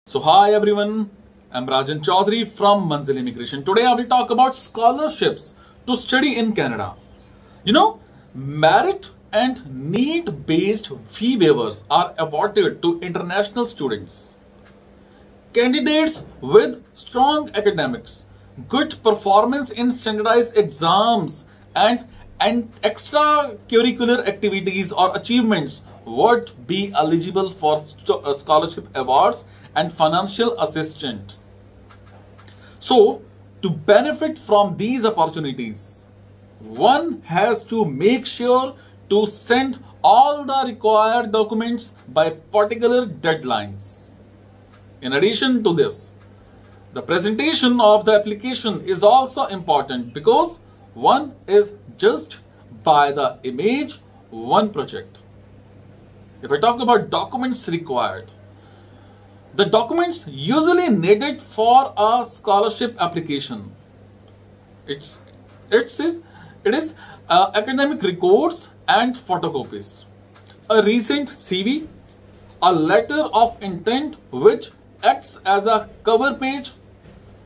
So hi everyone, I'm Rajan Chaudhary from Manzil Immigration. Today I will talk about scholarships to study in Canada. Merit and need-based fee waivers are awarded to international students. Candidates with strong academics, good performance in standardized exams, and extracurricular activities or achievements would be eligible for scholarship awards and financial assistance. So, to benefit from these opportunities, one has to make sure to send all the required documents by particular deadlines. In addition to this, the presentation of the application is also important because one is judged by the image, one project. If I talk about documents required, the documents usually needed for a scholarship application. It is academic records and photocopies, a recent CV, a letter of intent which acts as a cover page,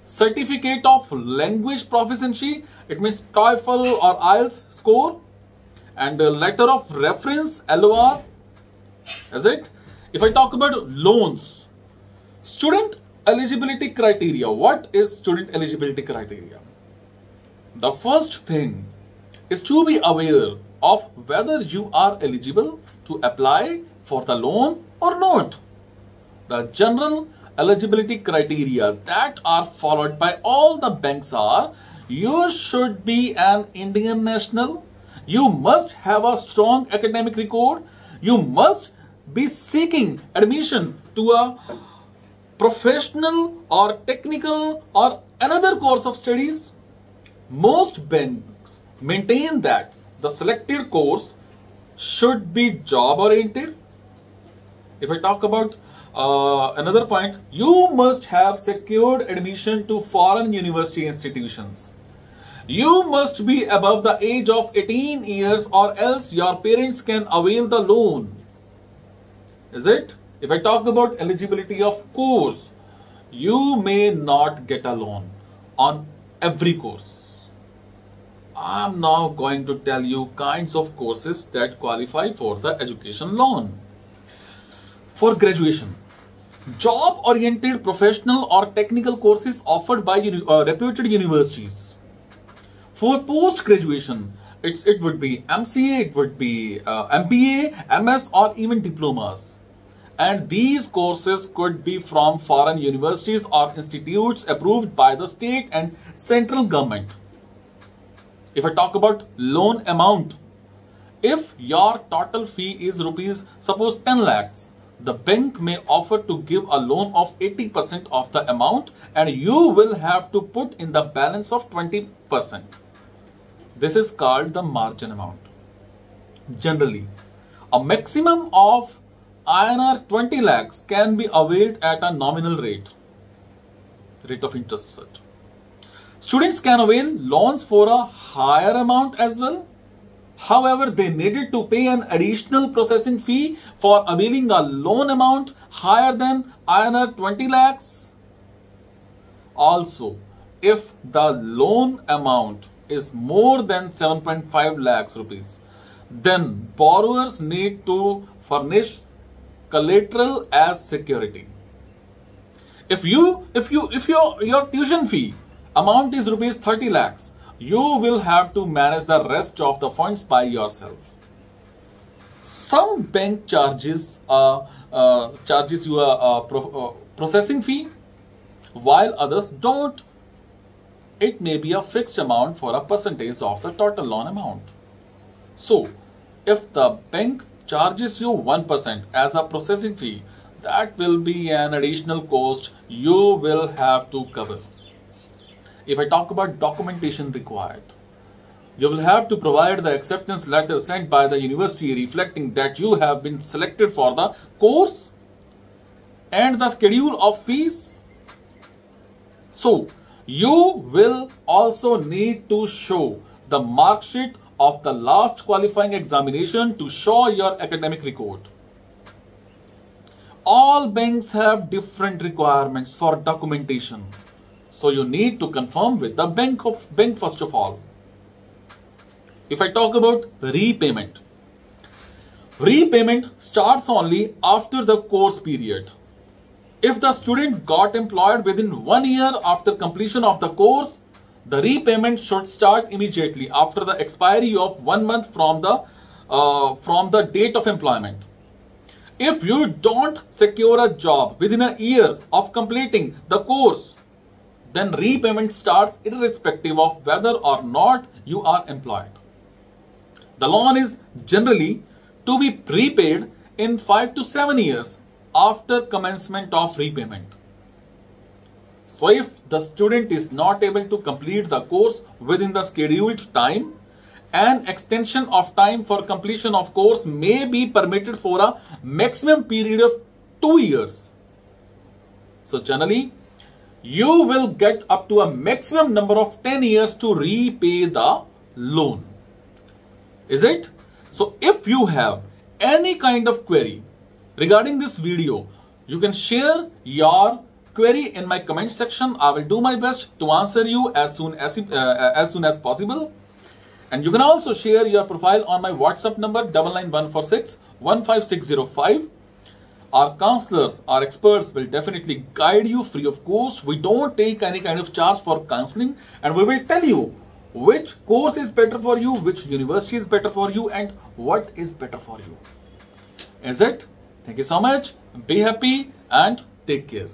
certificate of language proficiency, it means TOEFL or IELTS score, and a letter of reference LOR. Is it? If I talk about loans, student eligibility criteria. What is student eligibility criteria? The first thing is to be aware of whether you are eligible to apply for the loan or not. The general eligibility criteria that are followed by all the banks are: you should be an Indian national, you must have a strong academic record, you must be seeking admission to a professional or technical or another course of studies. Most banks maintain that the selected course should be job oriented. If I talk about another point, you must have secured admission to foreign university institutions. You must be above the age of 18 years or else your parents can avail the loan. Is it? If I talk about eligibility of course, you may not get a loan on every course. I am now going to tell you kinds of courses that qualify for the education loan. For graduation, job-oriented professional or technical courses offered by reputed universities. For post-graduation, it would be MCA, it would be MBA, MS, or even diplomas. And these courses could be from foreign universities or institutes approved by the state and central government. If I talk about loan amount, if your total fee is rupees, suppose 10 lakhs, the bank may offer to give a loan of 80% of the amount and you will have to put in the balance of 20%. This is called the margin amount. Generally, a maximum of INR 20 lakhs can be availed at a nominal rate of interest such. Students can avail loans for a higher amount as well. However, they needed to pay an additional processing fee for availing a loan amount higher than INR 20 lakhs. Also, if the loan amount is more than 7.5 lakhs rupees, then borrowers need to furnish collateral as security. If your tuition fee amount is rupees 30 lakhs, you will have to manage the rest of the funds by yourself. Some bank charges you a processing fee, while others don't. It may be a fixed amount for a percentage of the total loan amount. So, if the bank charges you 1% as a processing fee, that will be an additional cost you will have to cover. If I talk about documentation required, you will have to provide the acceptance letter sent by the university reflecting that you have been selected for the course and the schedule of fees. So, you will also need to show the mark sheet of the last qualifying examination to show your academic record. all banks have different requirements for documentation. So you need to confirm with the bank first of all. If I talk about repayment, repayment starts only after the course period. If the student got employed within 1 year after completion of the course, the repayment should start immediately after the expiry of 1 month from the date of employment. If you don't secure a job within a year of completing the course, then repayment starts irrespective of whether or not you are employed. The loan is generally to be repaid in 5 to 7 years after commencement of repayment. So if the student is not able to complete the course within the scheduled time, an extension of time for completion of course may be permitted for a maximum period of 2 years. So generally, you will get up to a maximum number of 10 years to repay the loan. Is it? So if you have any kind of query regarding this video, you can share your query in my comment section. I will do my best to answer you as soon as possible. And you can also share your profile on my WhatsApp number 99146 15605. Our counselors, our experts will definitely guide you free of cost. We don't take any kind of charge for counseling, and we will tell you which course is better for you, which university is better for you, and what is better for you. Is it? Thank you so much. Be happy and take care.